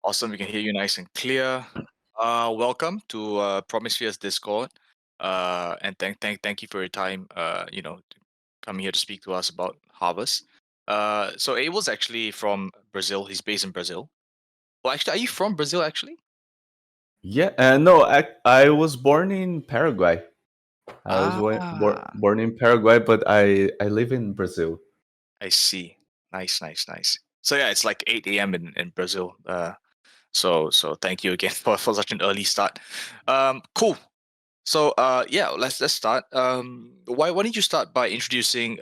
Awesome. We can hear you nice and clear. Welcome to Promisphere's Discord. And thank you for your time. Coming here to speak to us about Harvest. So Abel's actually from Brazil. He's based in Brazil. Well, actually, are you from Brazil? Actually? Yeah, no, I was born in Paraguay. I was Ah, born in Paraguay, but I live in Brazil. I see. Nice, nice, nice. So yeah, it's like 8 a.m. in Brazil. So thank you again for such an early start. Cool. So yeah, let's start. Why don't you start by introducing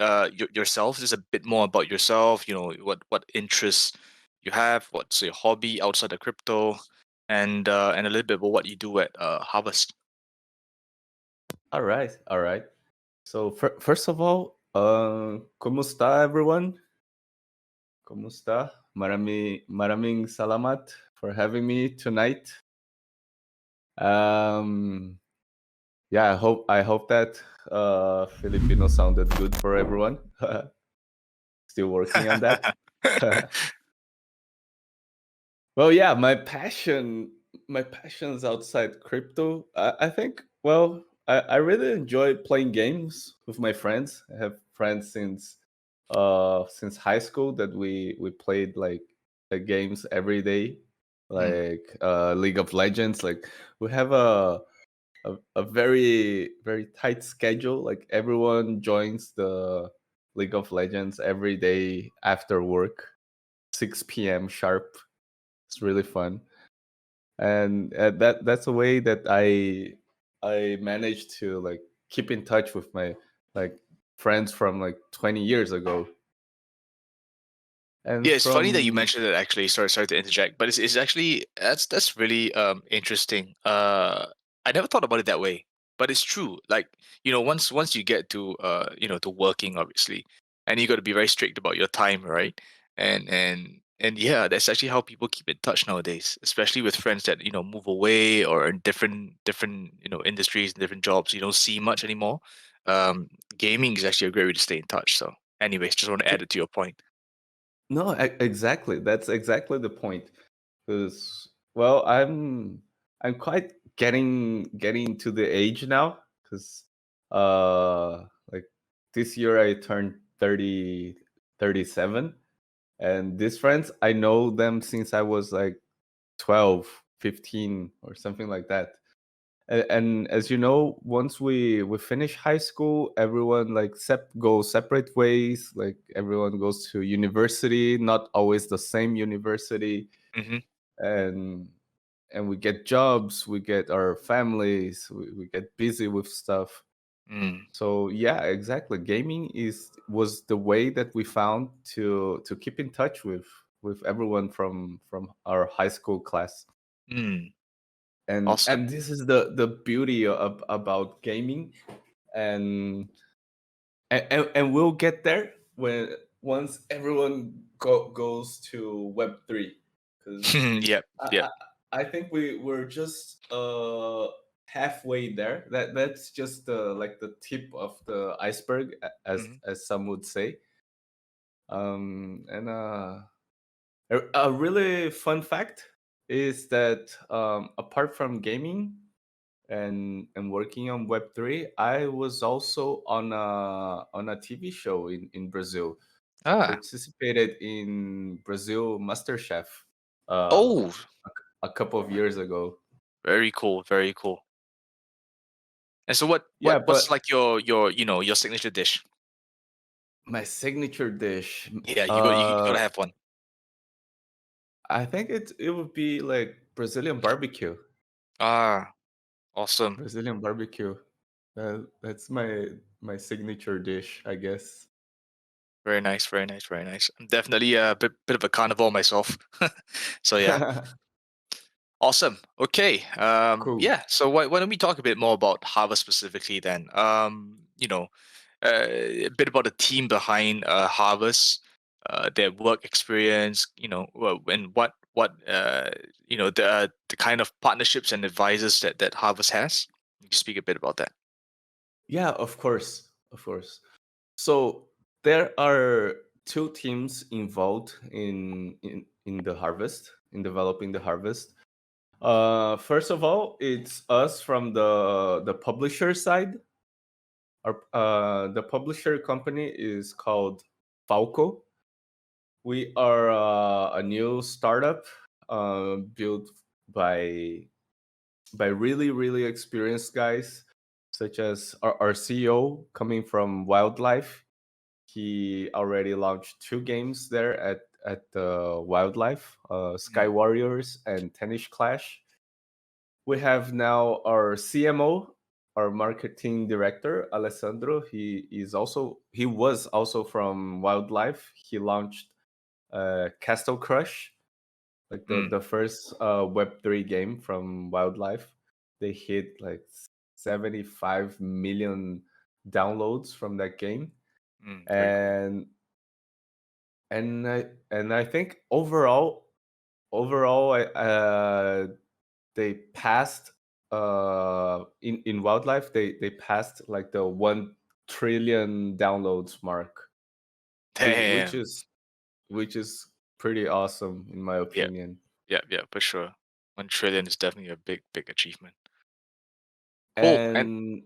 yourself? Just a bit more about yourself. You know what interests you have. What's your hobby outside of crypto, and a little bit about what you do at Harvest. All right. So first of all, como está everyone? Como está? Maraming salamat for having me tonight. Um, yeah, I hope that Filipino sounded good for everyone. Still working on that. Well, yeah, my passions outside crypto. I think. Well, I really enjoy playing games with my friends. I have friends since high school that we played like the games every day, Mm, like League of Legends. Like we have a very tight schedule. Like everyone joins the League of Legends every day after work, 6 p.m. sharp. It's really fun, and that's a way that I managed to like keep in touch with my like friends from like 20 years ago. And Yeah, it's funny that you from mentioned it. Actually, sorry to interject, but it's actually that's really interesting. I never thought about it that way, but it's true. Like once you get to to working, obviously, and you got to be very strict about your time, right? And yeah, that's actually how people keep in touch nowadays, especially with friends that move away or in different industries and different jobs you don't see much anymore. Um, Gaming is actually a great way to stay in touch. So, anyways, just want to add it to your point. no, exactly, that's exactly the point. Because well, I'm quite getting to the age now. Because like this year I turned 37, and these friends I know them since I was like 12, 15, or something like that. And as you know, once we finish high school, everyone like goes separate ways. Like everyone goes to university, not always the same university. Hmm. And and we get jobs, we get our families, we get busy with stuff. Mm. So yeah, exactly, gaming was the way that we found to keep in touch with everyone from our high school class. Mm, And awesome. this is the beauty about gaming. And and, and we'll get there when once everyone goes to web 3, because Yep, I, yep. I I think we're just halfway there. That's just the like the tip of the iceberg, Hmm. as some would say. And a really fun fact is that, apart from gaming and working on web 3, I was also on a TV show in Brazil. I Ah, participated in Brazil MasterChef uh, oh, a couple of years ago. very cool, very cool. And so Yeah, what's but like your signature dish? my signature dish, Yeah, you gotta have one. I think it would be like Brazilian barbecue. Ah, awesome. Brazilian barbecue. That's my signature dish, I guess. Very nice, very nice, very nice. I'm definitely a bit of a carnivore myself. So yeah, awesome. Okay. Cool. Yeah. So why don't we talk a bit more about Harvard specifically then? A bit about the team behind Harvest, their work experience, and the kind of partnerships and advisors that Harvest has. Can you speak a bit about that? Yeah, of course, of course. So there are two teams involved in the harvest. in developing the Harvest. First of all, it's us from the publisher side. The publisher company is called Falco. We are a new startup built by really experienced guys, such as our CEO coming from Wildlife. He already launched two games there at the Wildlife, Sky Mm, Warriors and Tennis Clash. We have now our CMO, our marketing director, Alessandro. He was also from Wildlife. He launched Castle Crush, like mm, the first Web3 game from Wildlife. They hit like 75 million downloads from that game, very cool. and and I think overall they passed in Wildlife, they passed like the 1 trillion downloads mark, which Damn. is pretty awesome in my Yeah, opinion. yeah, yeah, for sure. 1 trillion is definitely a big, big achievement. Cool. And and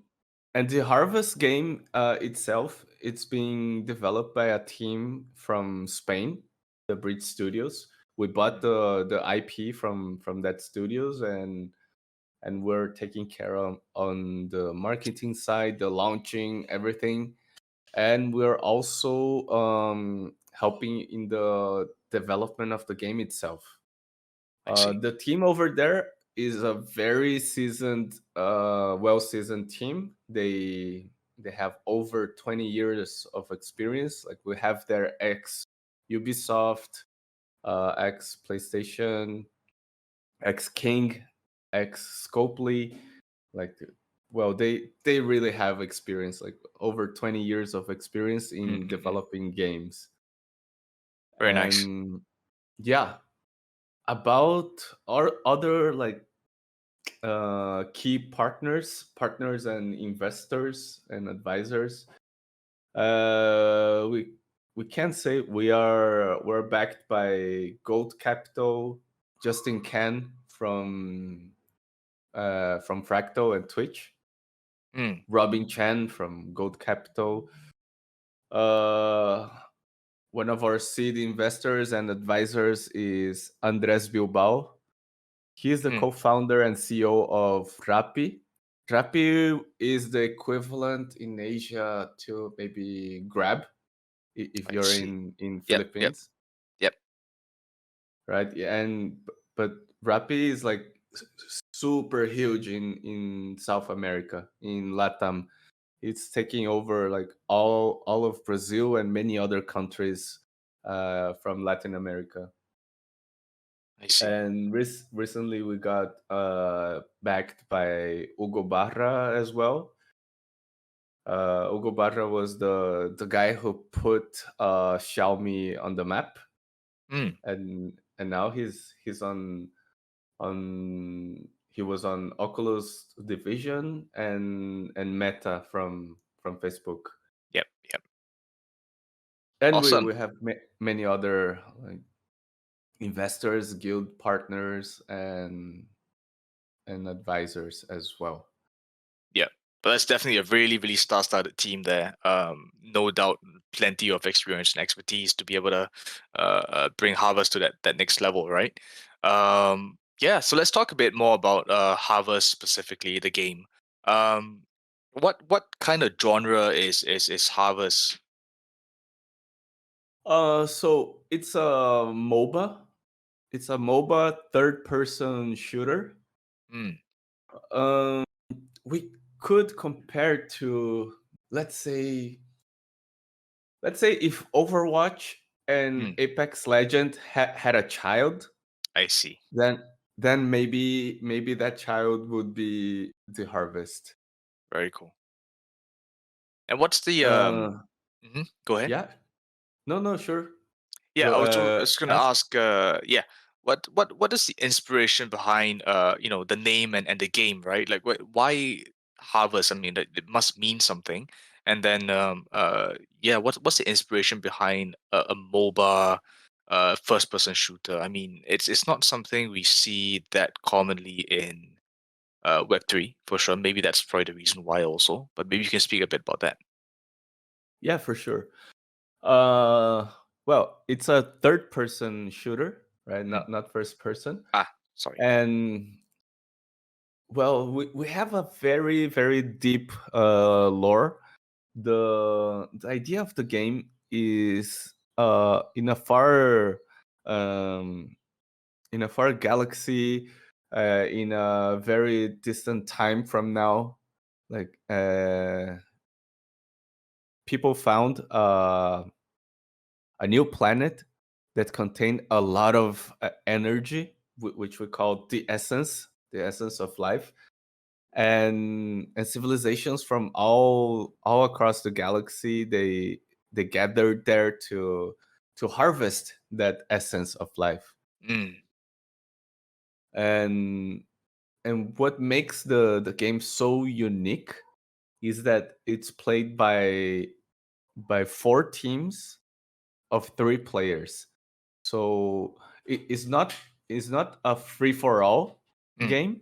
and the Harvest game itself, it's being developed by a team from Spain, the Bridge Studios. We bought mm, the IP from that studios, and we're taking care of on the marketing side, the launching, everything. And we're also helping in the development of the game itself. I see. The team over there is a very seasoned, well seasoned team. They have over 20 years of experience. Like we have their ex Ubisoft, ex PlayStation, ex King, ex Scopely. Like, well, they really have experience, like over 20 years of experience in Mm-mm-mm. developing games. Very nice. And yeah, about our other like key partners and investors and advisors. We can say we're backed by Gold Capital, Justin Can from Fractal and Twitch, Mm, Robin Chan from Gold Capital. Uh, One of our seed investors and advisors is Andres Bilbao. He is the mm, co-founder and CEO of Rappi. Rappi is the equivalent in Asia to maybe Grab, if I you're see. in Yep, yep, Philippines, yep. right? Yeah, but Rappi is like super huge in South America, in Latam. It's taking over like all of Brazil and many other countries from Latin America. I see. And recently we got backed by Hugo Barra as well. Hugo Barra was the guy who put Xiaomi on the map, Mm, and now he's on he was on Oculus division and Meta from Facebook. yep, yep. And Awesome. we have many other like investors, guild partners, and advisors as well. Yeah, but that's definitely a really, really star-studded team there. No doubt, plenty of experience and expertise to be able to bring Harvest to that next level, right? Yeah, so let's talk a bit more about Harvest specifically, the game. Um, what kind of genre is Harvest? So it's a MOBA. It's a MOBA third person shooter. Mm, Um, we could compare to, let's say if Overwatch and mm, Apex Legend had a child, I see. then maybe that child would be the Harvest. Very cool. And what's the Uh, go ahead. yeah. No, sure. Yeah, Go I was gonna ask. ask, yeah, what is the inspiration behind, the name and the game, right? Like, why Harvest? I mean, it must mean something. And then, yeah, what's the inspiration behind a MOBA, first person shooter. I mean, it's not something we see that commonly in Web3 for sure. Maybe that's probably the reason why also. But maybe you can speak a bit about that. Yeah, for sure. Uh, well, it's a third person shooter, right? Mm. Not first person. Ah, sorry. And well, we have a very very deep lore. The idea of the game is um, in a far galaxy, in a very distant time from now. Like people found a new planet that contained a lot of energy, which we call the essence of life, and civilizations from all across the galaxy, they gathered there to harvest that essence of life. Mm, and and what makes the game so unique is that it's played by four teams of three players. So it's not a free for all mm, game,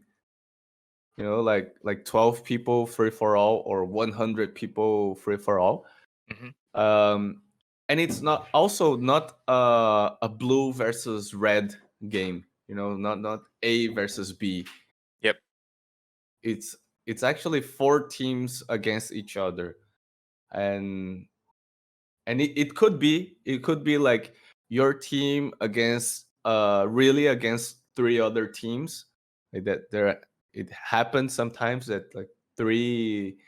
like 12 people free for all or 100 people free for all. hmm. um and it's not also not a blue versus red game, not A versus B. Yep. it's it's actually four teams against each other. And and it could be like your team against really against three other teams, like that. It happens sometimes that like three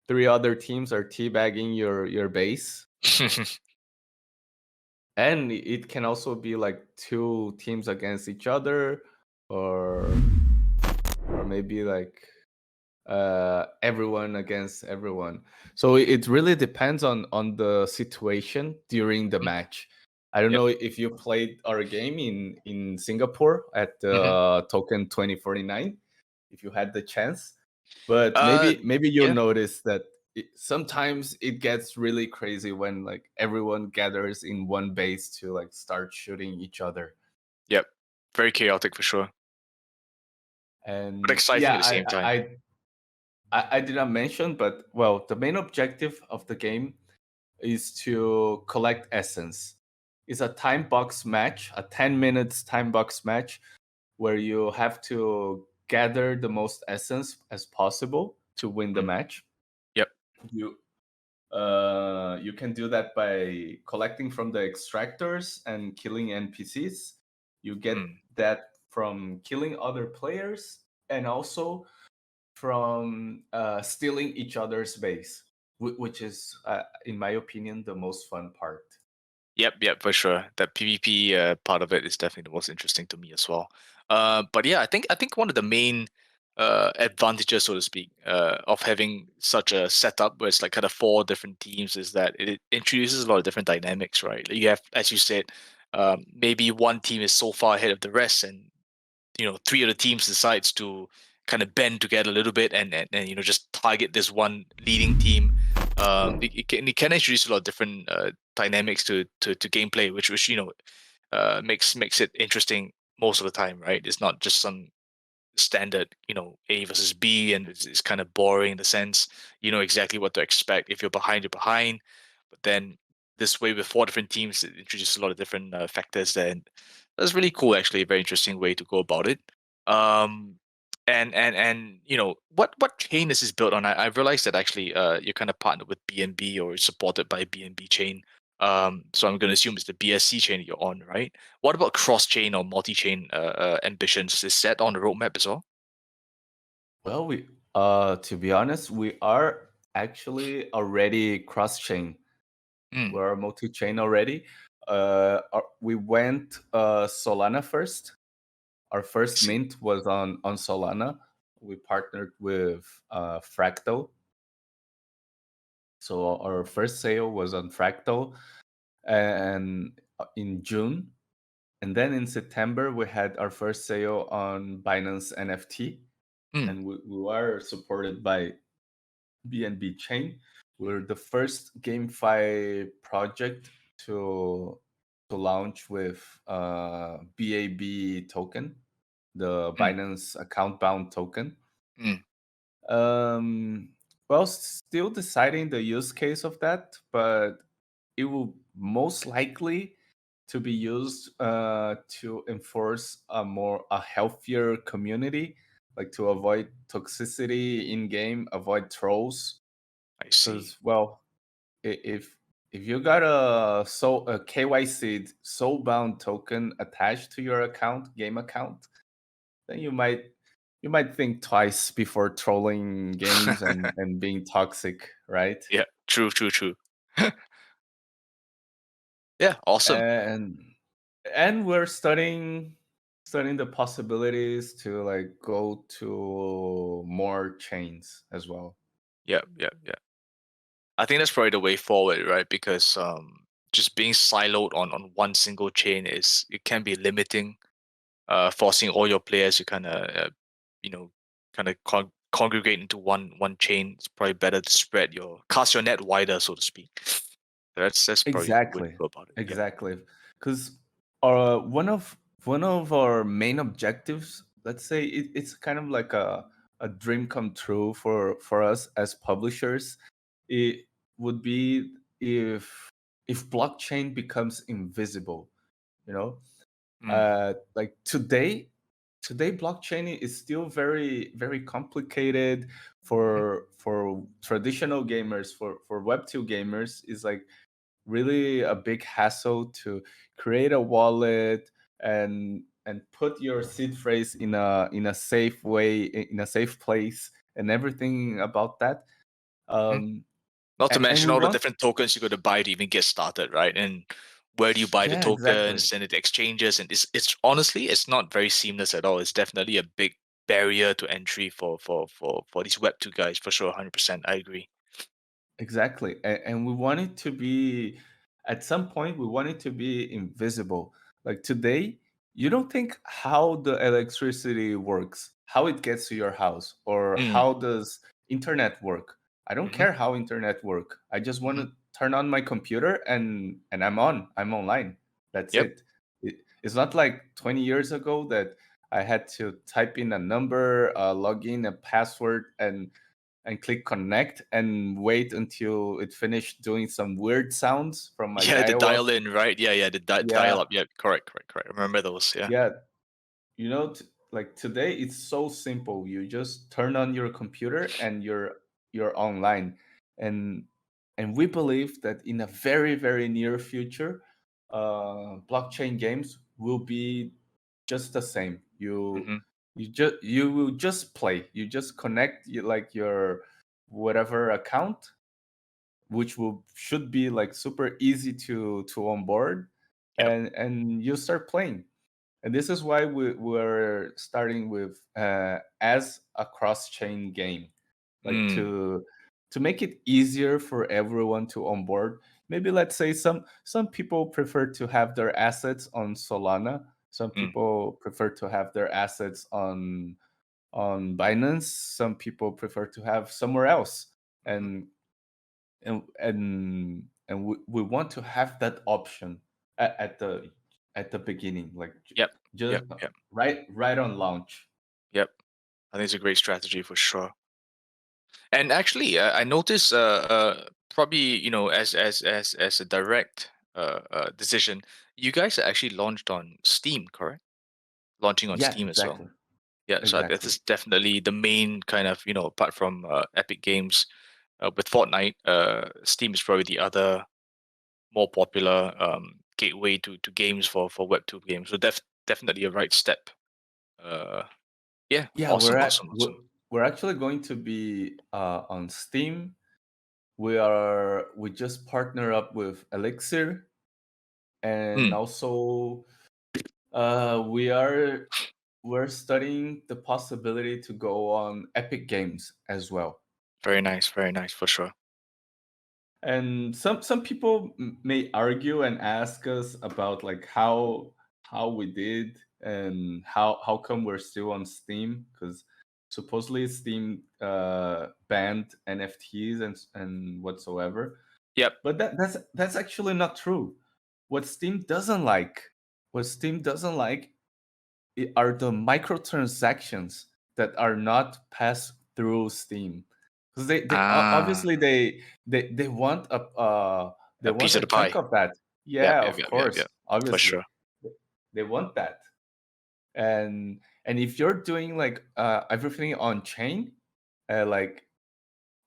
other teams are teabagging your base. And it can also be like two teams against each other, or maybe like everyone against everyone. So it really depends on the situation during the Mm, match. I don't yep. know if you played our game in Singapore at Hmm. the token 2049, if you had the chance. But Uh, maybe you'll yeah. notice that sometimes it gets really crazy when like everyone gathers in one base to like start shooting each other. Yep. Very chaotic for sure, but And exciting yeah, at the same time. I did not mention, but well, the main objective of the game is to collect essence. It's a time box match, a 10 minutes time box match, where you have to gather the most essence as possible to win the Mm, match. yep. You you can do that by collecting from the extractors and killing NPCs. You get Mm, that from killing other players, and also from stealing each other's base, which is, in my opinion, the most fun part. yep. Yep. For sure. That PvP part of it is definitely the most interesting to me as well. But yeah, I think one of the main advantages, so to speak, of having such a setup where it's like kind of four different teams is that it introduces a lot of different dynamics, right? Like you have, as you said, maybe one team is so far ahead of the rest, and three of the teams decides to kind of bend together a little bit and just target this one leading team. It can introduce a lot of different dynamics to gameplay, which makes it interesting most of the time, right? It's not just some standard, A versus B, and it's kind of boring in the sense you know exactly what to expect. If you're behind, you're behind. But then this way, with four different teams, it introduces a lot of different factors there. And that's really cool, actually. A very interesting way to go about it. Um, and what chain is this built on? I've realized that actually you're kind of partnered with BNB or supported by BNB chain. So I'm going to assume it's the BSC chain that you're on, right? What about cross chain or multi chain ambitions? Is that on the roadmap as well? Well, we to be honest, we are actually already cross chain. Mm, We're multi chain already. We went Solana first. Our I first see. mint was on Solana. We partnered with Fractal. So our first sale was on Fractal, and in June. And then in September, we had our first sale on Binance NFT, Mm, and we are supported by BNB Chain. We're mhm, the first GameFi project to to launch with BAB token, the Mm, Binance account bound token. mm, Um, well, still deciding the use case of that, but it will most likely to be used to enforce a healthier community, like to avoid toxicity in game, avoid trolls. I see. Because well, if you got a KYC soulbound token attached to your account, game account, then you might think twice before trolling games and being toxic, right? Yeah, true, true, true. Yeah, awesome. And we're studying the possibilities to like go to more chains as well. Yeah, yeah, yeah. I think that's probably the way forward, right? Because just being siloed on one single chain is it can be limiting, forcing all your players to kind of you know kind of congregate into one chain. It's probably better to spread your cast your net wider, so to speak. That's probably the way to Exactly, go about it. Yeah. exactly. Because one of our main objectives, let's say it's kind of like a dream come true for us as publishers. It would be if blockchain becomes invisible. You know, Mm, like today blockchain is still very very complicated mhm, for traditional gamers, for web2 gamers is like really a big hassle to create a wallet and put your seed phrase in a safe way, in a safe place, and everything about that. mhm. um Not to and mention we all the want, different tokens you got to buy to even get started, right? And where do you buy the yeah, exactly, tokens? And the exchanges, and it's honestly it's not very seamless at all. It's definitely a big barrier to entry for these Web two guys for sure. 100%, I agree. exactly. And we want it to be, at some point we want it to be invisible. Like today, you don't think how the electricity works, how it gets to your house, or Mm, how does internet work. I don't hmm care how internet work. I just want hmm to turn on my computer and I'm online. That's Yep. it's not like 20 years ago that I had to type in a number, log in a password, and click connect and wait until it finished doing some weird sounds from my Yeah, the dial up. dial in, right? Yeah, yeah, the dial Yeah, up. Yeah, correct, correct, correct. I remember those. Yeah. yeah. Like today, it's so simple. You just turn on your computer and you're online, and we believe that in a very very near future, blockchain games will be just the same. hmm You will just play. You just connect like your whatever account, which will should be like super easy to onboard, Yep. and you start playing. And this is why we're starting with as a cross-chain game, like Mm, to make it easier for everyone to onboard. Maybe let's say some people prefer to have their assets on Solana, some mm, people prefer to have their assets on Binance, some people prefer to have somewhere else. hmm And we want to have that option at the beginning, like Yep. just Yep. Yep. right on launch. Yep. I think it's a great strategy for sure. And actually, I noticed, probably as a direct decision, you guys are actually launched on Steam, correct? Launching on Yeah, Steam as well. exactly, Yeah, so that exactly. is definitely the main kind of apart from Epic Games with Fortnite, Steam is probably the other more popular gateway to games for Web two games. So definitely a right step. Uh, yeah, Yeah, awesome, awesome, awesome. we're actually going to be on Steam. We just partner up with Elixir, and Mm, also we're studying the possibility to go on Epic Games as well. very nice for sure. And some people may argue and ask us about like how we did and how come we're still on Steam, because supposedly Steam banned NFTs and whatsoever. Yep. But that's actually not true. what Steam doesn't like, what Steam doesn't like are the microtransactions that are not passed through Steam, because Ah, obviously they want they a piece want of a the chunk pie. of that. Yep, Yeah, yep, of yep, yep, course, yep. For obviously sure. they want that. And if you're doing like everything on chain, like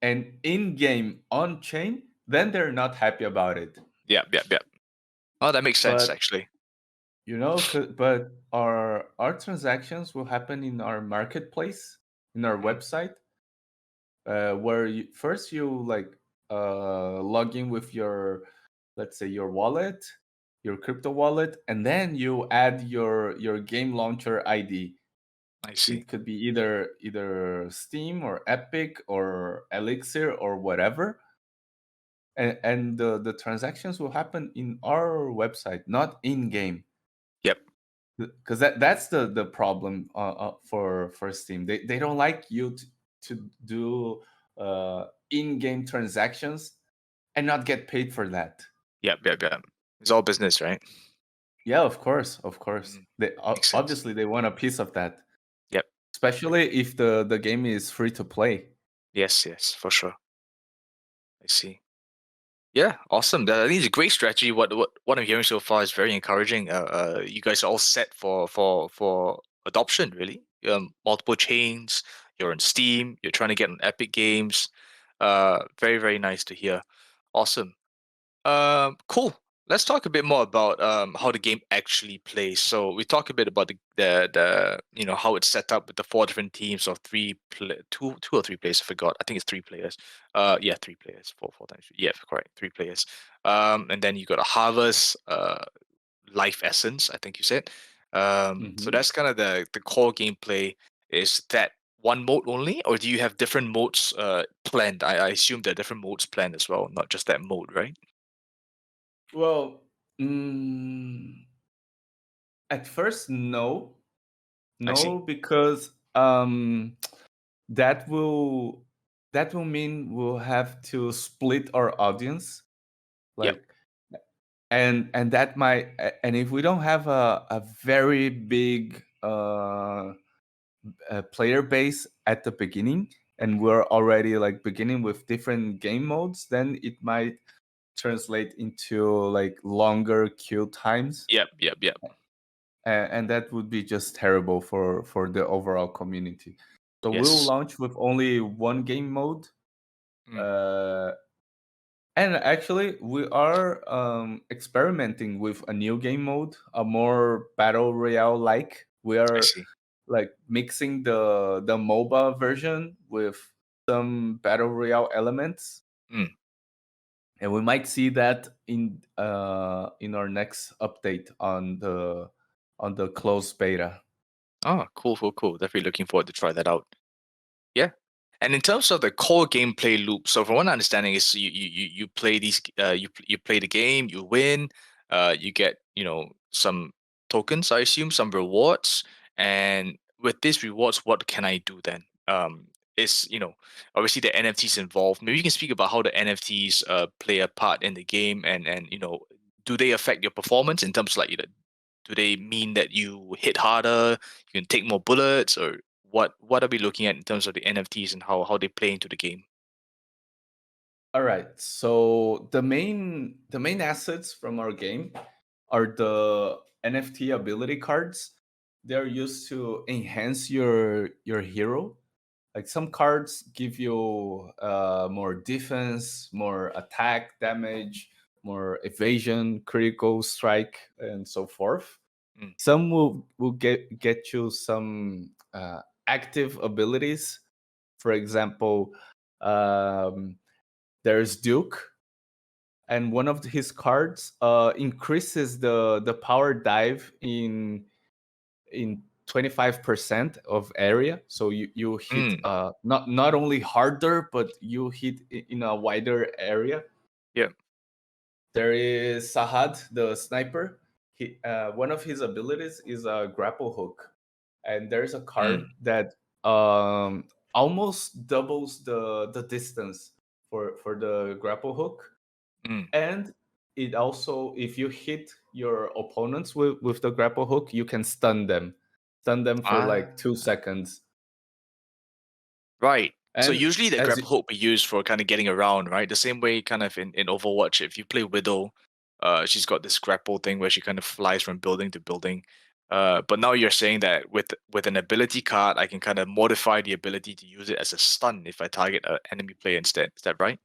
and in game on chain, then they're not happy about it. Yep, yep, yep. Oh, that makes sense But actually. but our transactions will happen in our marketplace, in our Mhm. website, where first you like log in with your, let's say, your wallet, your crypto wallet, and then you add your game launcher ID. I see. It could be either Steam or Epic or Elixir or whatever, and the transactions will happen in our website, not in game. Yep, Because that's the problem for Steam. They don't like you to do in-game transactions and not get paid for that. yep, yep, yep. It's all business, right? Yeah, of course, of course. Mm, They makes sense. obviously they want a piece of that, Yep. especially if the game is free to play. Yes, yes, for sure. I see. Yeah, awesome. I think it's a great strategy. What I'm hearing so far is very encouraging. You guys are all set for adoption, really. Multiple chains. You're on Steam. You're trying to get on Epic Games. Very very nice to hear. Awesome. Cool. Let's talk a bit more about how the game actually plays. So we talk a bit about the how it's set up with the four different teams of two or three players. I forgot. I think it's three players. Yeah, three players. Four times. Yeah, correct. Three players. And then you got a harvest. Life essence. I think you said. So Hmm. that's kind of the core gameplay. Is that one mode only, or do you have different modes planned? I assume there are different modes planned as well, not just that mode, right? Well, mm, at first, no, I see. no, because that will that will mean we'll have to split our audience, Yep. like, and that might and if we don't have a very big player base at the beginning, and we're already like beginning with different game modes, then it might translate into like longer queue times, Yep. Yep. Yep. and that would be just terrible for the overall community. So we'll Yes. launch with only one game mode. Mm, uh, and actually we are experimenting with a new game mode, a more battle royale like. We I are see. like mixing the MOBA version with some battle royale elements, Mm. and we might see that in our next update on the closed beta. Oh, cool, cool, cool. Definitely looking forward to try that out. Yeah. And in terms of the core gameplay loop, so from what I'm understanding is you play you play the game, you win, you get, some tokens, I assume, some rewards. And with these rewards, what can I do then? Is, obviously the NFTs involved. Maybe you can speak about how the NFTs play a part in the game, and do they affect your performance in terms of, like, do they mean that you hit harder, you can take more bullets, or what are we looking at in terms of the NFTs and how they play into the game? All right. So the main assets from our game are the NFT ability cards. They're used to enhance your hero. Like some cards give you more defense, more attack damage, more evasion, critical strike, and so forth. Mm, Some will get you some active abilities. For example, um, there's Duke, and one of his cards increases the power dive in 25% of area. So you hit mm, not only harder, but you hit in a wider area. yeah. There is Sahad, the sniper. One of his abilities is a grapple hook, and there's a Mm, card that almost doubles the distance for the grapple hook. mm, And it also, if you hit your opponents with the grapple hook, you can stun them for Ah, like 2 seconds. right. So And usually that as grapple hook be used for kind of getting around, right? The same way kind of in Overwatch, if you play Widow, she's got this grapple thing where she kind of flies from building to building. But now you're saying that with an ability card, I can kind of modify the ability to use it as a stun if I target an enemy player instead. Is that right?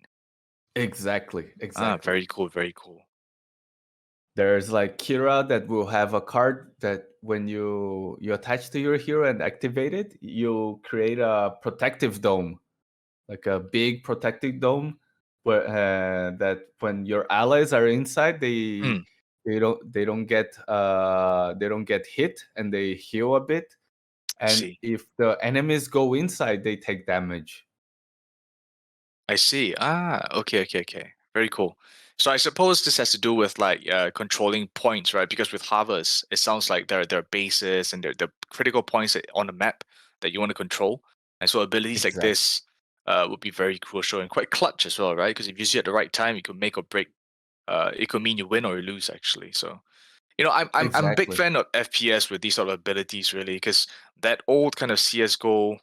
exactly, Ah, exactly. very cool, very cool. There's like Kira that will have a card that when you attach to your hero and activate it, you create a protective dome, like a big protective dome, where that when your allies are inside, Hmm, they don't get hit and they heal a bit. I And see. if the enemies go inside, they take damage. I see. Ah, okay, okay, okay. Very cool. So I suppose this has to do with like controlling points, right? Because with Harvest, it sounds like there are bases and there are critical points on the map that you want to control. And so abilities like Exactly. this would be very crucial and quite clutch as well, right? Because if you use it at the right time, it could make or break. It could mean you win or you lose actually. So I'm a big Exactly. fan of FPS with these sort of abilities really, because that old kind of CS:GO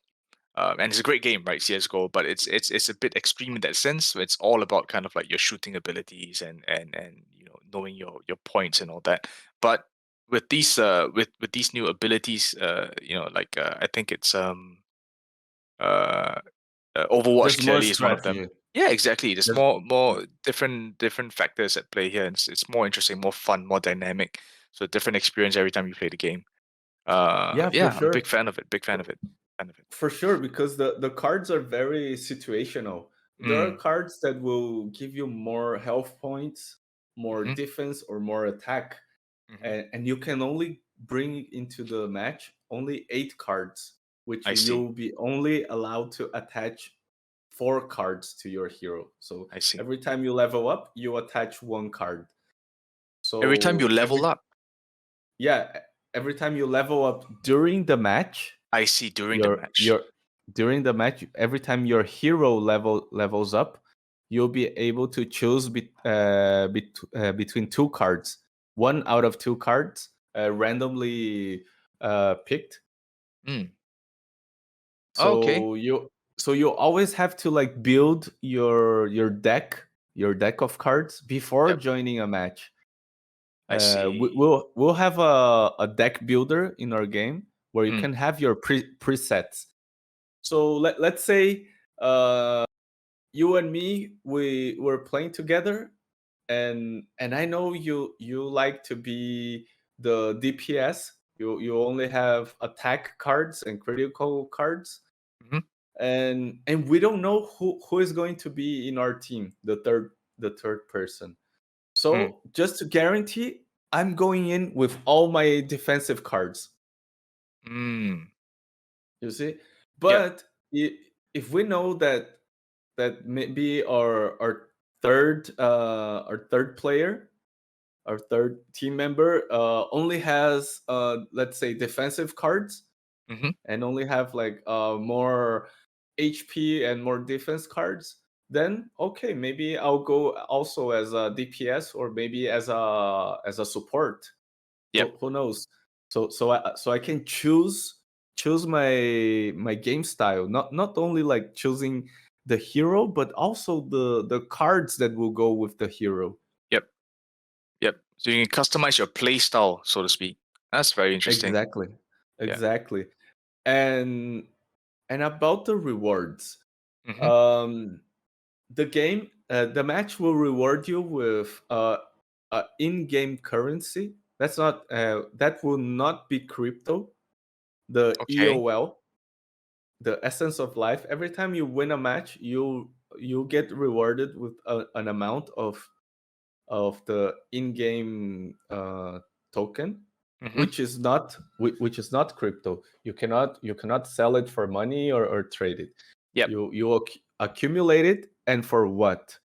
and it's a great game, right? CS:GO, but it's a bit extreme in that sense. So it's all about kind of like your shooting abilities and knowing your points and all that. But with these new abilities, I think it's uh, Overwatch There's more clearly is one of them. strategy. Yeah, exactly. There's There's more different factors at play here, and it's more interesting, more fun, more dynamic. So different experience every time you play the game. yeah, for Yeah, I'm a big sure. fan of it. Big fan of it. Fan of it. For sure, because the cards are very situational. There are Mm, cards that will give you more health points, more hmm defense, or more attack, hmm and you can only bring into the match only 8 cards, which I see. you'll be only allowed to attach 4 cards to your hero. So I see. every time you level up, you attach 1 card. Every time you So level up, yeah, every time you level up during the match, I see during the match. your during the match, every time your hero levels up, you'll be able to choose between 2 cards, one out of 2 cards, randomly picked. Mm. Oh, okay. So you always have to like build your deck of cards before Yep. joining a match. I see. We'll have a deck builder in our game where you Mm. can have your presets. So let's say uh, you and me we were playing together, and I know you like to be the DPS. You only have attack cards and critical cards, hmm and we don't know who is going to be in our team, the third person. Mm. So just to guarantee, I'm going in with all my defensive cards. Mm. You see, Yep. but if we know that maybe our third player, our third team member, only has let's say defensive cards hmm and only have like more HP and more defense cards, then okay, maybe I'll go also as a DPS or maybe as a support. Yep. Who knows? So I can choose my game style. Not only like choosing the hero, but also the cards that will go with the hero. Yep. Yep. So you can customize your play style, so to speak. That's very interesting. Exactly, Yeah. exactly. And and about the rewards, hmm um, the match will reward you with in-game currency. That will not be crypto. The Okay. EOL, the essence of life. Every time you win a match, you get rewarded with an amount of the in-game token, hmm which is not crypto. You cannot sell it for money or trade it. Yep. You accumulate it, and for what?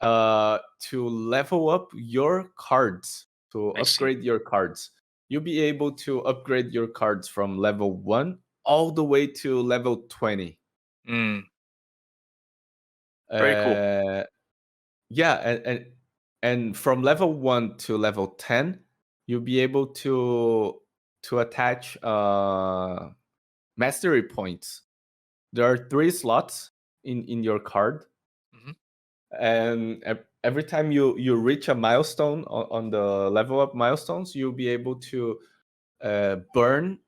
To level up your cards, to I see. upgrade your cards. You'll be able to upgrade your cards from level 1 all the way to level 20. Mm. Very cool. Uh, yeah, and and from level 1 to level 10, you'll be able to attach mastery points. There are 3 slots in your card, Hmm. and every time you reach a milestone on the level up milestones, you'll be able to burn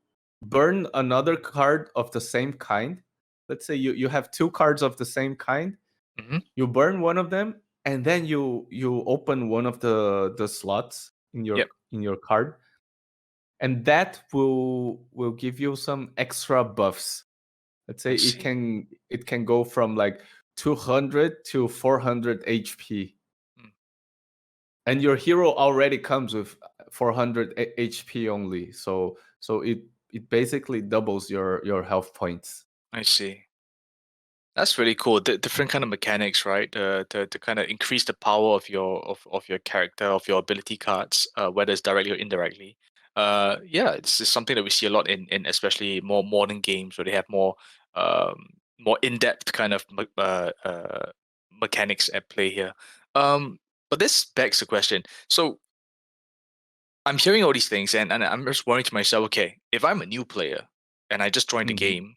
another card of the same kind. Let's say you have 2 cards of the same kind. Hmm. You burn one of them, and then you open one of the slots Yep. in your card, and that will give you some extra buffs. Let's say I see. it can go from like 200 to 400 HP, Mm, and your hero already comes with 400 HP only. So it basically doubles your health points. I see. That's really cool. Different kind of mechanics, right? To kind of increase the power of of your character, of your ability cards, whether it's directly or indirectly. Yeah, it's something that we see a lot in especially more modern games where they have more in-depth kind of mechanics at play here. Um, but this begs the question. So I'm hearing all these things, and I'm just wondering to myself, okay, if I'm a new player and I just joined the Mhm. game,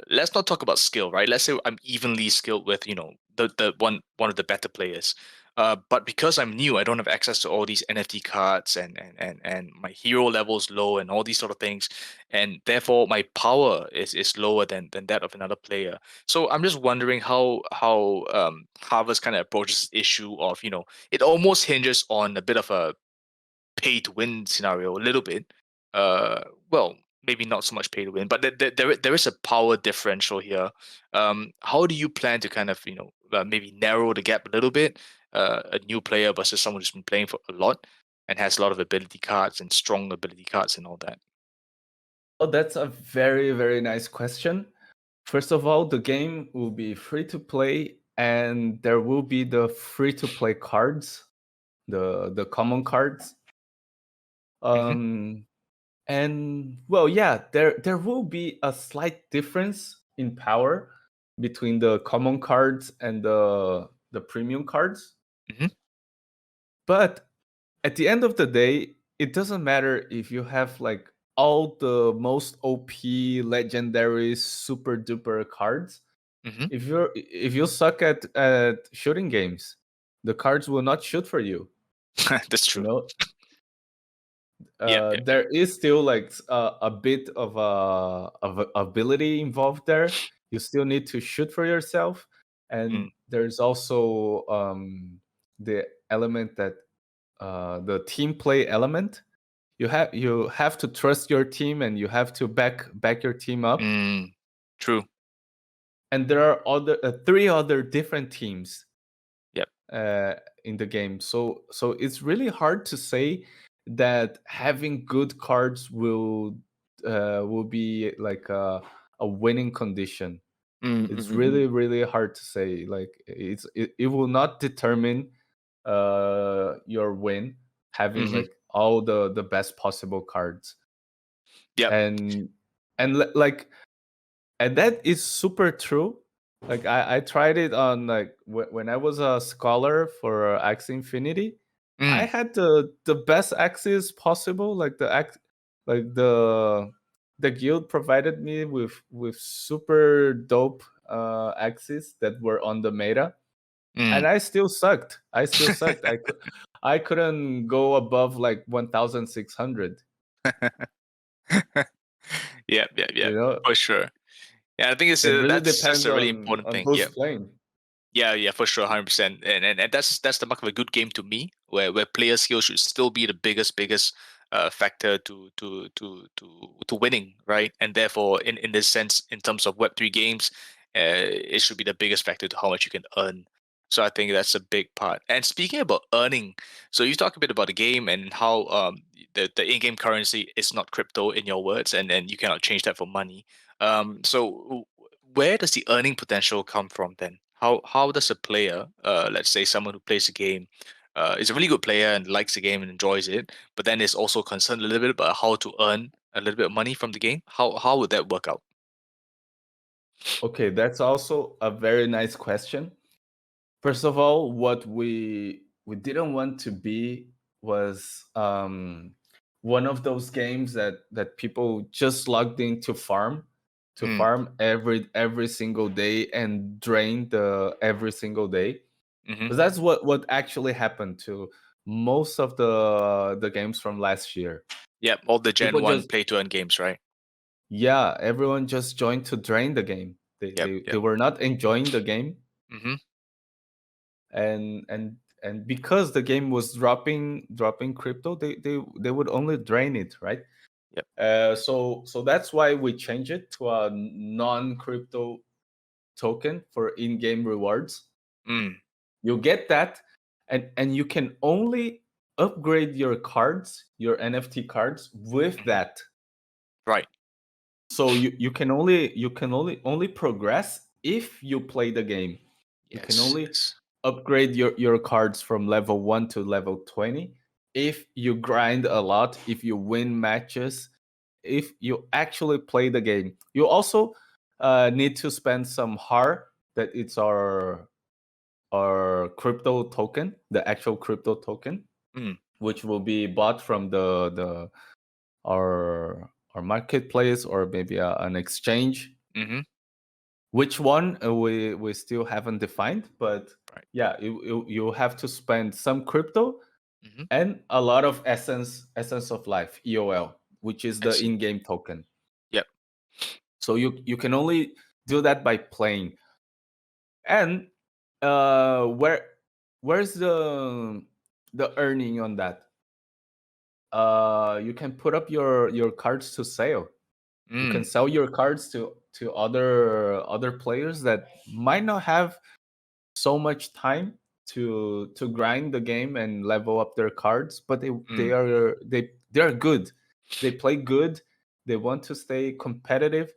let's not talk about skill, right? Let's say I'm evenly skilled with, the one of the better players. But because I'm new, I don't have access to all these NFT cards, and my hero level is low and all these sort of things, and therefore my power is lower than that of another player. So I'm just wondering how Harvest kind of approaches this issue of, it almost hinges on a bit of a pay to win scenario a little bit. Uh, well, maybe not so much pay to win, but there is a power differential here. How do you plan to kind of maybe narrow the gap a little bit? A new player versus someone who's been playing for a lot and has a lot of ability cards and strong ability cards and all that. Oh, that's a very, very nice question. First of all, the game will be free to play, and there will be the free to play cards, the common cards. Hmm. Um, and well, yeah, there will be a slight difference in power between the common cards and the premium cards. Hmm. But at the end of the day, it doesn't matter if you have like all the most OP legendary super duper cards. Hmm. If you suck at shooting games, the cards will not shoot for you. That's You true. know, Yep. Yep. Yep. there is still like a bit of ability involved there. You still need to shoot for yourself, and Mm, there's also the element that the team play element. You have to trust your team, and you have to back your team up. mm, true. And there are other 3 other different teams Yep. uh, in the game. So it's really hard to say that having good cards will be like a winning condition. Mm, mm, It's mm, mm. really hard to say. Like it will not determine your win having Mhm. like all the best possible cards. Yep. and like, and that is super true. Like I tried it on like when I was a scholar for Axie Infinity. I Mm, had the best axes possible. Like like the guild provided me with super dope axes that were on the meta, mm. and I still sucked. I couldn't go above like 1,600. Yep, yep, You yep, know, for sure. Yeah, I think it's it really that's depends a really important on thing. who's Yeah. playing. Yeah, yeah, for sure, 100%. And that's the mark of a good game to me, where player skill should still be the biggest factor to winning, right? And therefore, in this sense, in terms of Web3 games, it should be the biggest factor to how much you can earn. So I think that's a big part. And speaking about earning, so you talk a bit about the game and how the in-game currency is not crypto in your words, and you cannot change that for money. So where does the earning potential come from then? How does a player, let's say someone who plays the game, is a really good player and likes the game and enjoys it, but then is also concerned a little bit about how to earn a little bit of money from the game? How would that work out? Okay, that's also a very nice question. First of all, we didn't want to be was one of those games that people just logged in to Mm, farm every single day and drain the every single day, mm-hmm. because that's what actually happened to most of the games from last year. Yep, all the Gen People 1 just, play to earn games, right? yeah, everyone just joined to drain the game. they Yep, they, they yep. were not enjoying the game, Mm-hmm. and because the game was dropping crypto, they would only drain it, right? Yep. So that's why we changed it to a non-crypto token for in-game rewards. Mm, You get that, and you can only upgrade your cards, your NFT cards, with mm-hmm. that. Right. So you can only progress if you play the game. You can Yes, only yes. upgrade your cards from level 1 to level 20 if you grind a lot, if you win matches, if you actually play the game. You also need to spend some har, that it's our crypto token, the actual crypto token, Mm, which will be bought from the our marketplace, or maybe an exchange. mm-hmm. Which one, we still haven't defined, but Right. yeah, you have to spend some crypto Mm-hmm. and a lot of essence of life, EOL, which is I the see. in-game token. Yep. So you can only do that by playing. And where's the earning on that? You can put up your cards to sale. You can Mm, sell your cards to other players that might not have so much time to grind the game and level up their cards, but mm, they are good. They play good. They want to stay competitive.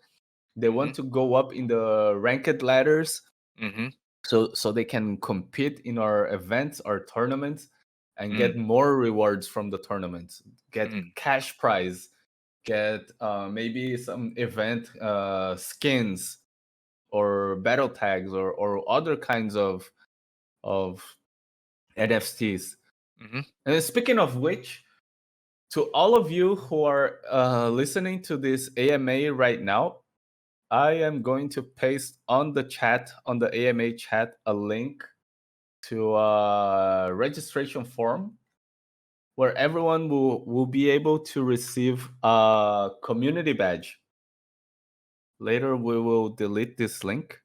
They mm-hmm. want to go up in the ranked ladders, Mm-hmm. so they can compete in our events, our tournaments, and get Mm, more rewards from the tournaments. Get mm, cash prize, get maybe some event skins, or battle tags, or other kinds of NFTs. mm-hmm. And speaking of which, to all of you who are listening to this AMA right now, I am going to paste on the chat, on the AMA chat, a link to a registration form where everyone will be able to receive a community badge. Later, we will delete this link.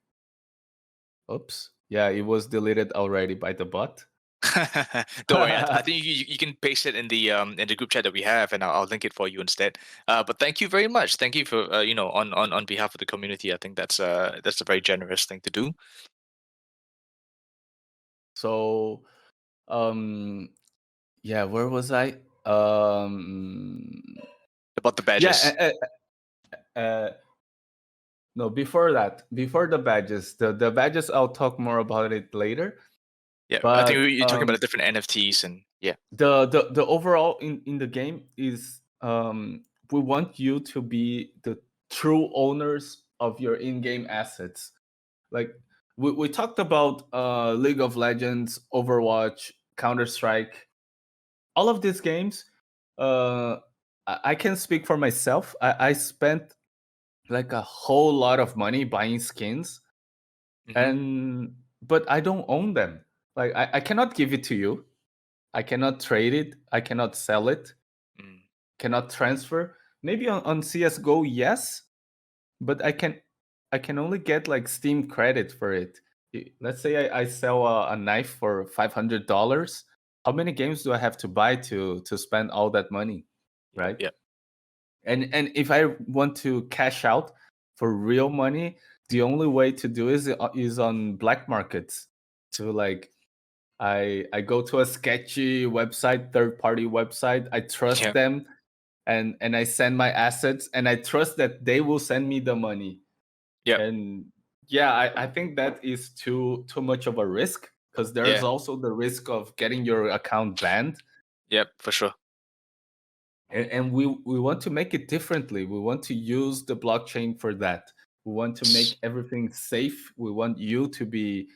Oops. Yeah, it was deleted already by the bot. Don't worry. I think you can paste it in the group chat that we have, and I'll link it for you instead. But thank you very much. Thank you for on behalf of the community. I think that's a very generous thing to do. So, um, yeah, where was I? Um, About the badges. yeah, no, before that, before the badges, the badges, I'll talk more about it later. Yeah, I think But you're talking about the different NFTs and yeah. the overall in the game is, we want you to be the true owners of your in-game assets. Like, we talked about League of Legends, Overwatch, Counter-Strike, all of these games. I can speak for myself. I spent like a whole lot of money buying skins, Mm-hmm. and but I don't own them. Like, I cannot give it to you. I cannot trade it. I cannot sell it. Mm, Cannot transfer. Maybe on CS:GO, yes, but I can only get like Steam credit for it. Let's say I sell a knife for $500. How many games do I have to buy to spend all that money, yeah, right? yeah. And if I want to cash out for real money, the only way to do is on black markets. To like, I go to a sketchy website, third party website. I trust Yeah. them, and I send my assets, and I trust that they will send me the money. Yep. And yeah, I think that is too much of a risk, because there's Yeah. also the risk of getting your account banned. Yep. For sure. And we want to make it differently. We want to use the blockchain for that. We want to make everything safe. We want you to be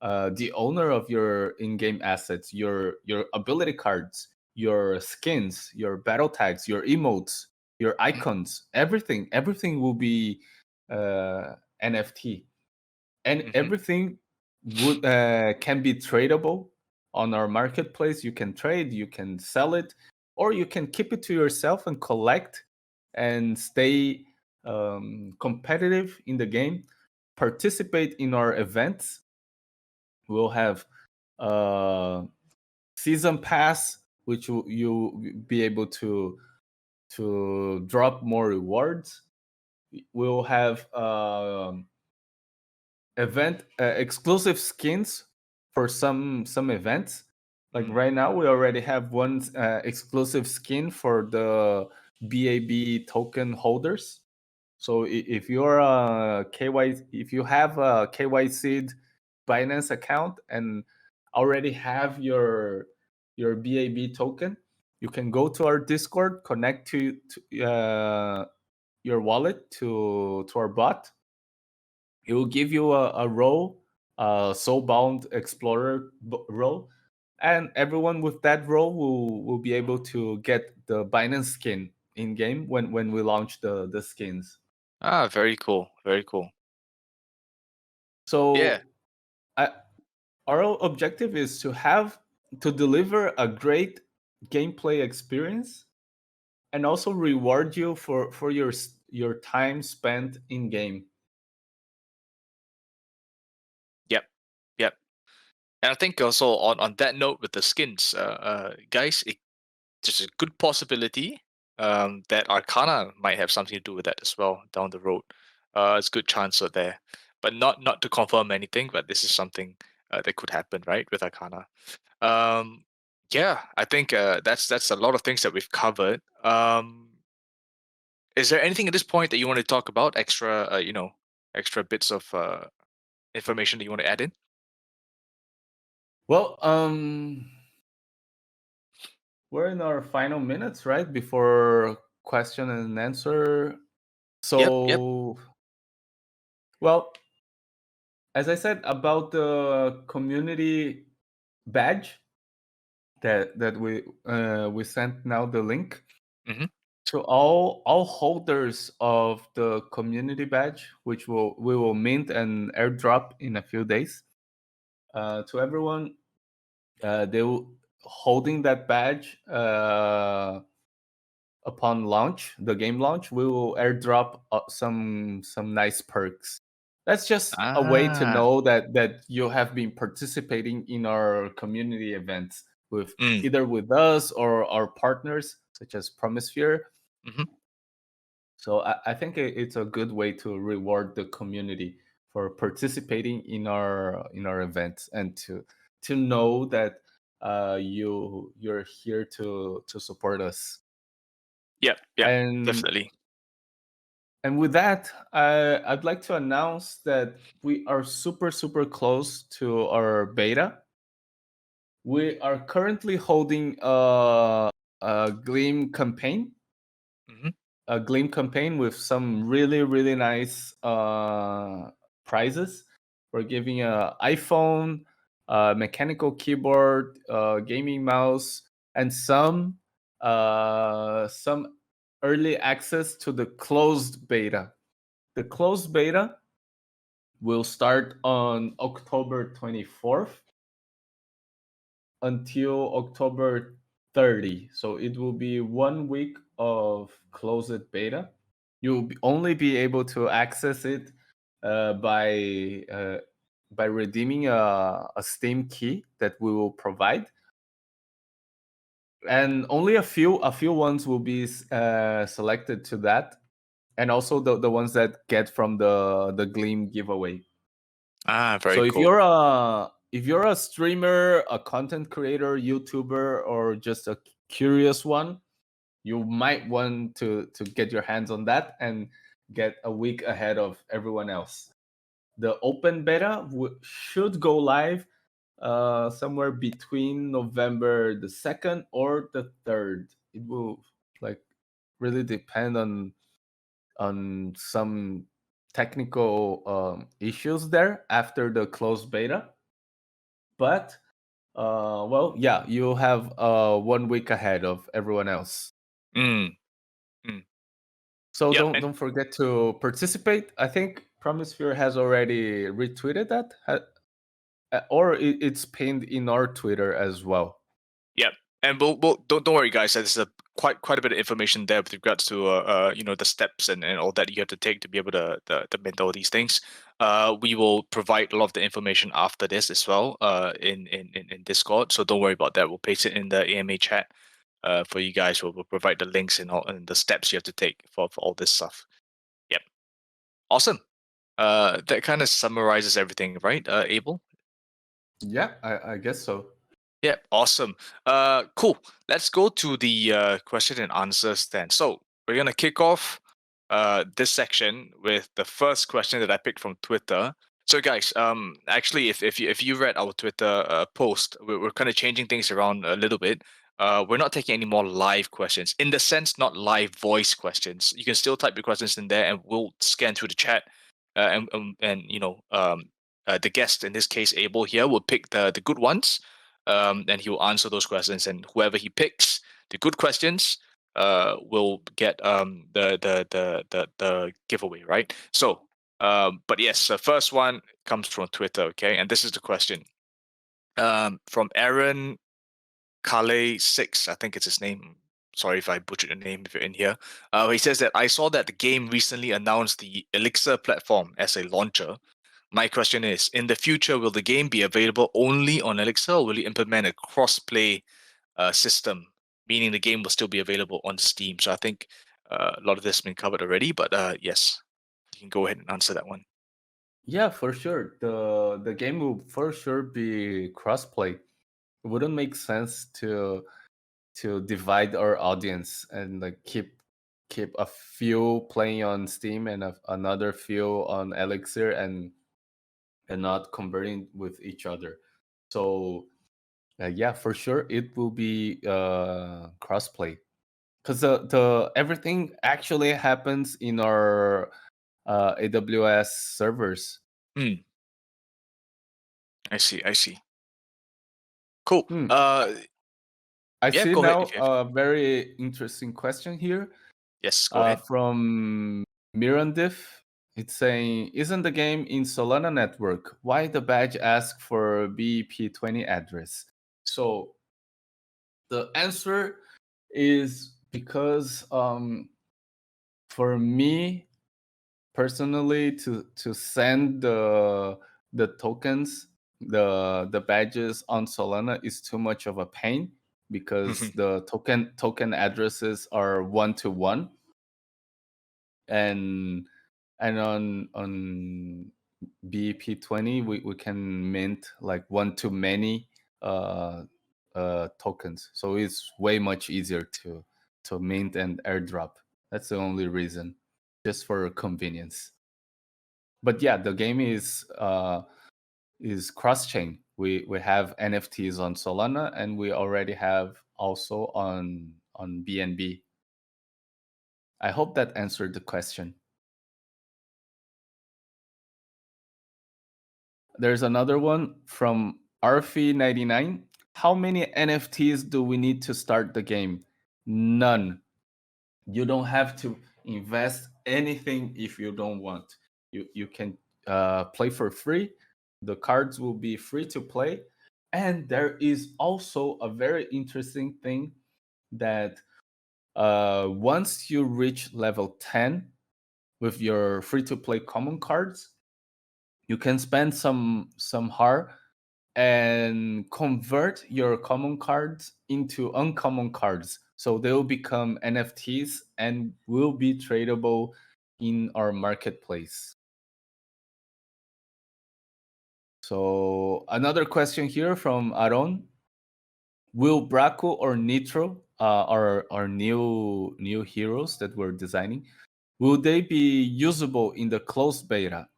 the owner of your in-game assets, your ability cards, your skins, your battle tags, your emotes, your Mhm, icons, everything will be NFT, and mhm. everything would can be tradable on our marketplace. You can trade, you can sell it, or you can keep it to yourself and collect and stay competitive in the game. Participate in our events. We'll have season pass, which you be able to drop more rewards. We'll have event exclusive skins for some events. Like Mm. right now, we already have one exclusive skin for the BAB token holders. So if you're a KY, if you have a KYC Binance account and already have your BAB token, you can go to our Discord, connect to your wallet to our bot. It will give you a role, a soulbound explorer role, and everyone with that role will be able to get the Binance skin in game when we launch the skins. Ah, very cool. Very cool. Yeah. So I, our objective is to deliver a great gameplay experience and also reward you for your time spent in game. Yep. Yep. And I think also on that note with the skins, guys, there's a good possibility that Arcana might have something to do with that as well down the road. It's a good chance out there, but not to confirm anything. But this is something that could happen, right, with Arcana. Um, yeah, I think that's a lot of things that we've covered. Is there anything at this point that you want to talk about? Extra, extra bits of information that you want to add in? Well, we're in our final minutes, right? Before question and answer. Yep. Yep. So, well, as I said about the community badge that we sent now the link Hmm. to all holders of the community badge, which we will mint and airdrop in a few days. To everyone, they will holding that badge. Upon launch, the game launch, we will airdrop some nice perks. That's just a way to Ah. know that you have been participating in our community events with Mm. either with us or our partners such as Promisphere. Hmm. So I think it's a good way to reward the community for participating in our events and to know that you're here to support us. Yep. Yep. And Definitely. And with that, I'd like to announce that we are super close to our beta. We are currently holding a Gleam campaign, Hmm. with some really nice prizes. We're giving a iPhone, a mechanical keyboard, gaming mouse, and some early access to the closed beta. The closed beta will start on October 24th until October 30. So it will be 1 week of closed beta. Only be able to access it uh, by uh, by redeeming a Steam key that we will provide, and only a few ones will be selected to that, and also the ones that get from the Gleam giveaway. Ah, So very cool. if you're a streamer, a content creator, YouTuber, or just a curious one, you might want to get your hands on that and get a week ahead of everyone else. The open beta should go live somewhere between November the 2nd or the 3rd. It will like really depend on some technical issues there after the closed beta. But well, yeah, you have 1 week ahead of everyone else. Mm, mm. So Yep. don't forget to participate. I think Promisphere has already retweeted that, or it's pinned in our Twitter as well. Yep. And we'll don't worry, guys. There's a quite a bit of information there with regards to the steps and all that you have to take to be able to mint all these things. We will provide a lot of the information after this as well. In Discord. So don't worry about that. We'll paste it in the AMA chat. For you guys, we'll provide the links and all and the steps you have to take for all this stuff. Yep. Awesome. That kind of summarizes everything, right? Abel. Yeah, I guess so. Yeah, awesome. Cool. Let's go to the question and answers then. So we're gonna kick off this section with the first question that I picked from Twitter. So guys, actually, if you read our Twitter post, we're kind of changing things around a little bit. We're not taking any more live questions, in the sense, not live voice questions. You can still type your questions in there, and we'll scan through the chat, and the guest, in this case, Abel here, will pick the good ones, and he will answer those questions. And whoever he picks, the good questions, will get the giveaway, right? So, but yes, the first one comes from Twitter, okay, and this is the question, from Aaron Kale 6, I think it's his name. Sorry if I butchered your name if you're in here. He says that I saw that the game recently announced the Elixir platform as a launcher. My question is, in the future, will the game be available only on Elixir, or will you implement a cross-play system, meaning the game will still be available on Steam? So I think a lot of this has been covered already, but yes, you can go ahead and answer that one. Yeah, for sure. The game will for sure be crossplay. It wouldn't make sense to divide our audience and like keep a few playing on Steam and another few on Elixir and not converting with each other. So yeah, for sure it will be crossplay because the everything actually happens in our AWS servers. Hmm, I see. I see. Cool. Hmm. I Yeah, see go ahead now if you have. a very interesting question here Yes, go ahead. from Mirandif. It's saying, isn't the game in Solana network? Why the badge ask for BEP20 address? So the answer is because for me personally to send the tokens, the badges on Solana is too much of a pain because the token addresses are 1-to-1, and on BEP20 we can mint like one to many uh tokens, so it's way much easier to mint and airdrop. That's the only reason, just for convenience. But yeah, the game is cross chain. We have NFTs on Solana, and we already have also on BNB. I hope that answered the question. There's another one from Arfi99. How many NFTs do we need to start the game? None. You don't have to invest anything if you don't want. You can play for free. The cards will be free to play. And there is also a very interesting thing that once you reach level 10 with your free to play common cards, you can spend some har and convert your common cards into uncommon cards. So they will become NFTs and will be tradable in our marketplace. So another question here from Aaron. Will Braco or Nitro, our new heroes that we're designing, will they be usable in the closed beta?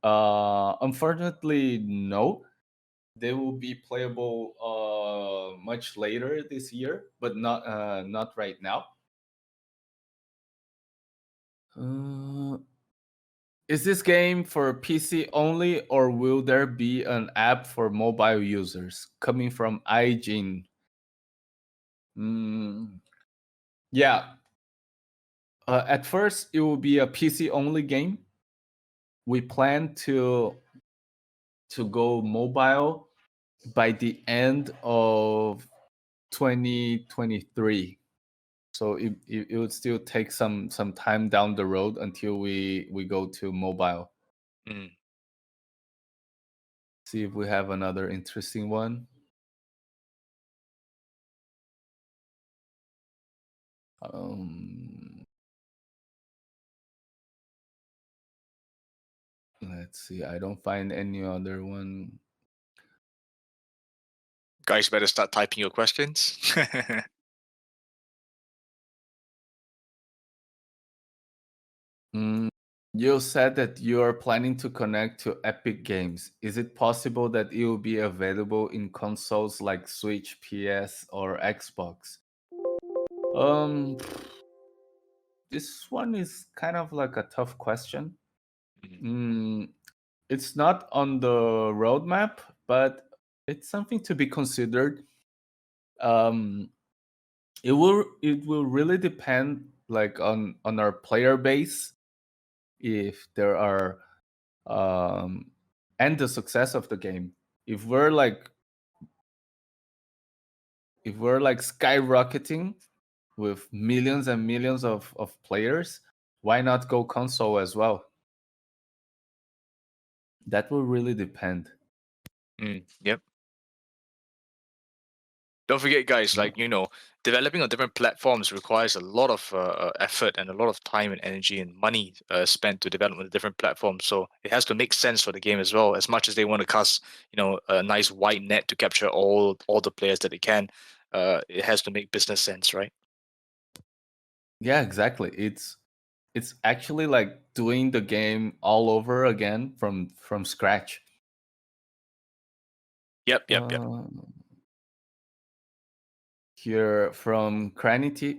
Unfortunately, no. They will be playable much later this year, but not right now. Uh, Is this game for PC only, or will there be an app for mobile users? Coming from iJin. Mm, yeah. At first, it will be a PC only game. We plan to go mobile by the end of 2023. So it would still take some time down the road until we go to mobile. Mm. See if we have another interesting one. Um, let's see. I don't find any other one. Guys, better start typing your questions. Mm, you said that you are planning to connect to Epic Games. Is it possible that it will be available in consoles like Switch, PS, or Xbox? Um, this one is kind of like a tough question. Mm. Mm, it's not on the roadmap, but it's something to be considered. Um, it will really depend like on our player base, if there are and the success of the game. If we're like skyrocketing with millions and millions of players, why not go console as well? That will really depend. Yep. Don't forget, guys, Uh, like, developing on different platforms requires a lot of effort and a lot of time and energy and money spent to develop on the different platforms. So it has to make sense for the game as well. As much as they want to cast, a nice wide net to capture all the players that they can, it has to make business sense, right? yeah, exactly. It's actually like doing the game all over again from scratch. Yep, yep, yep. Uh, Here from Cranity,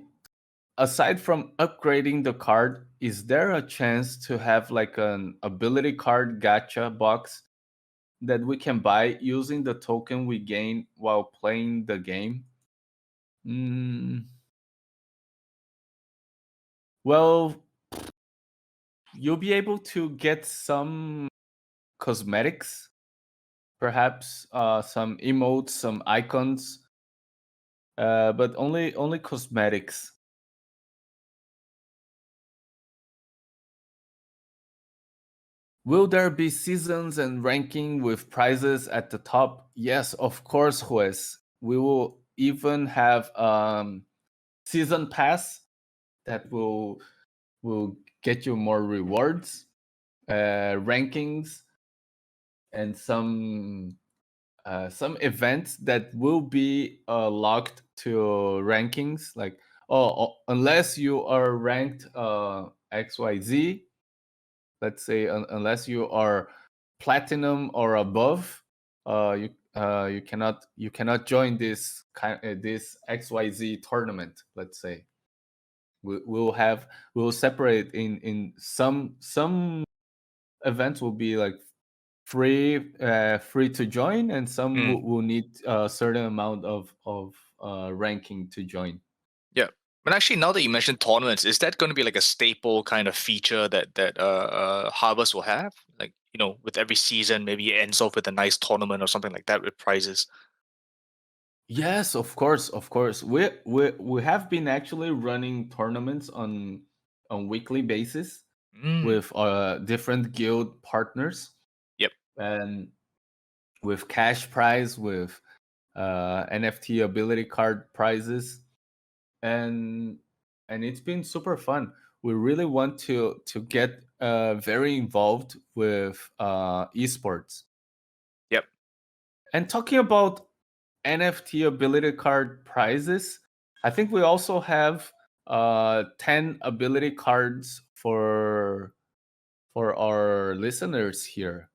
aside from upgrading the card, is there a chance to have like an ability card gacha box that we can buy using the token we gain while playing the game? Mm, well, you'll be able to get some cosmetics, perhaps some emotes, some icons, but only cosmetics. Will there be seasons and ranking with prizes at the top? Yes, of course, Juez. We will even have season pass that will get you more rewards, rankings, and some events that will be locked to rankings. Like, unless you are ranked XYZ, let's say unless you are platinum or above, you cannot join this XYZ tournament. Let's say we'll separate in some events will be like free to join, and some Mm. will need a certain amount of ranking to join. Yeah. But actually, now that you mentioned tournaments, is that going to be like a staple kind of feature that Harvest will have? Like, with every season, maybe it ends off with a nice tournament or something like that with prizes. Yes, of course, of course. We have been actually running tournaments on weekly basis Mm. with different guild partners, Yep. and with cash prize, with NFT ability card prizes, and it's been super fun. We really want to get very involved with esports. Yep. And talking about NFT ability card prizes, I think we also have 10 ability cards for our listeners here.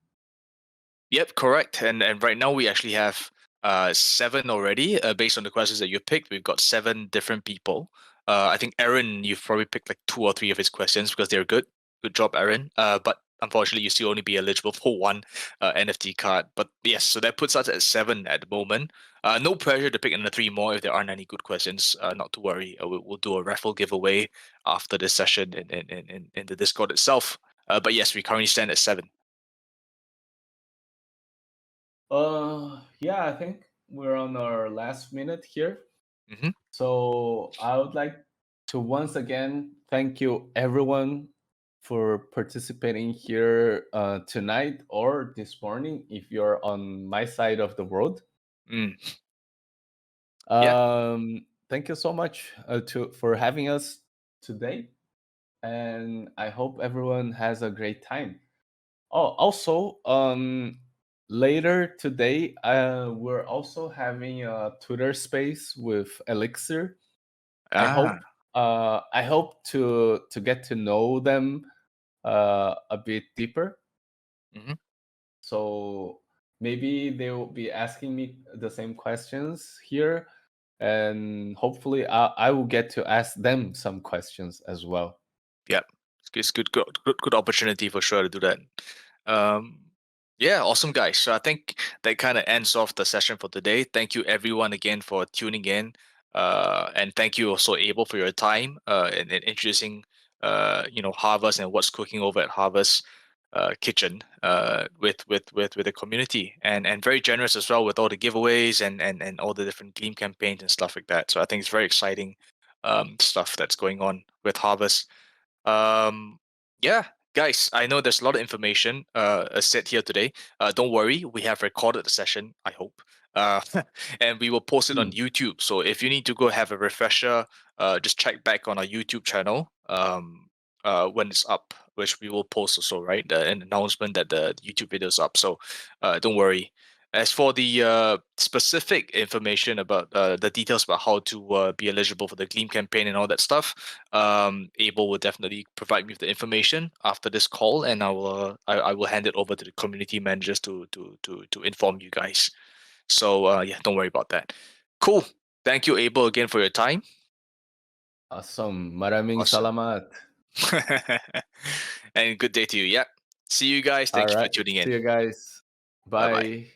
Yep, correct. And right now we actually have seven already. Based on the questions that you picked, we've got seven different people. I think Aaron, you've probably picked like two or three of his questions because they're good. Good job, Aaron. But unfortunately, you still only be eligible for one NFT card. But yes, so that puts us at 7 at the moment. No pressure to pick another 3 more if there aren't any good questions. Not to worry. We'll do a raffle giveaway after this session in the Discord itself. But yes, we currently stand at 7. Yeah, I think we're on our last minute here. Hmm. So I would like to once again thank you everyone for participating here tonight or this morning if you're on my side of the world. Mm. Yeah. Thank you so much for having us today, and I hope everyone has a great time. Oh, also, later today, we're also having a Twitter space with Elixir. Ah. I hope to get to know them a bit deeper. Hmm. So maybe they will be asking me the same questions here, and hopefully I will get to ask them some questions as well. Yeah. It's good opportunity for sure to do that. Um, yeah, awesome guys. So I think that kind of ends off the session for today. Thank you everyone again for tuning in. And thank you also Abel for your time in introducing Harvest and what's cooking over at Harvest kitchen with the community, and very generous as well with all the giveaways and all the different Gleam campaigns and stuff like that. So I think it's very exciting stuff that's going on with Harvest. um, yeah, guys, I know there's a lot of information said here today. Don't worry, we have recorded the session, I hope. Uh, and we will post it on Hmm. YouTube. So if you need to go have a refresher, just check back on our YouTube channel when it's up, which we will post also, right? An announcement that the YouTube video is up. So don't worry. As for the specific information about the details about how to be eligible for the Gleam campaign and all that stuff, Abel will definitely provide me with the information after this call, and I will hand it over to the community managers to inform you guys. So yeah, don't worry about that. Cool. Thank you, Abel, again for your time. Awesome. Maraming Awesome. salamat. And good day to you. Yeah. See you guys. All Thank you for right. tuning See in. you guys. Bye bye. Bye.